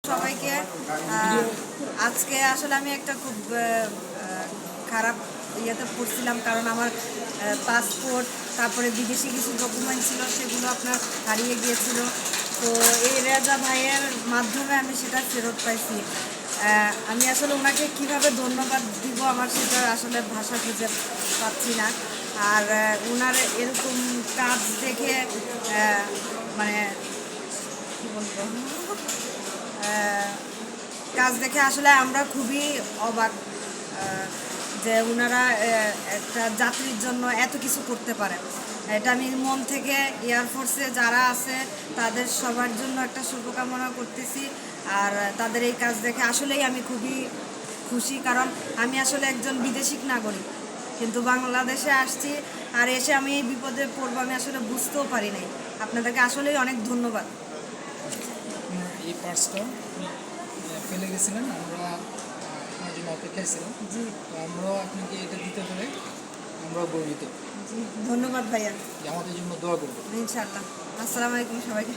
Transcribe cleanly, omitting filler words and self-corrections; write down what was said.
সবাইকে আজকে আসলে আমি একটা খুব খারাপ ইয়েতে পড়ছিলাম, কারণ আমার পাসপোর্ট তারপরে বিদেশি কিছু ডকুমেন্ট ছিল, সেগুলো আপনার হারিয়ে গিয়েছিল। তো এই রেজা ভাইয়ের মাধ্যমে আমি সেটা ফেরত পাইছি। আমি আসলে ওনাকে কিভাবে ধন্যবাদ দিব আমার সেটা আসলে ভাষা খুঁজে পাচ্ছি না। আর ওনার এরকম কাজ দেখে মানে কী বলবো, কাজ দেখে আসলে আমরা খুবই অবাক যে ওনারা একটা যাত্রীর জন্য এত কিছু করতে পারে। এটা আমি মন থেকে এয়ারফোর্সে যারা আছে তাদের সবার জন্য একটা শুভকামনা করতেছি। আর তাদের এই কাজ দেখে আসলেই আমি খুবই খুশি, কারণ আমি আসলে একজন বিদেশি নাগরিক, কিন্তু বাংলাদেশে আসছি। আর এসে আমি এই বিপদে পড়বো আমি আসলে বুঝতেও পারি নাই। আপনাদেরকে আসলেই অনেক ধন্যবাদ। এই পার্সটা ফেলে গেছিলেন, আমরা আপনার জন্য অপেক্ষায় ছিলাম। জি, তো আমরাও আপনাকে এটা দিতে পেরে আমরাও গর্বিত। জি, ধন্যবাদ ভাইয়া। যে আমাদের জন্য দোয়া করবো। ইনশাআল্লাহ। আসসালামু আলাইকুম সবাইকে।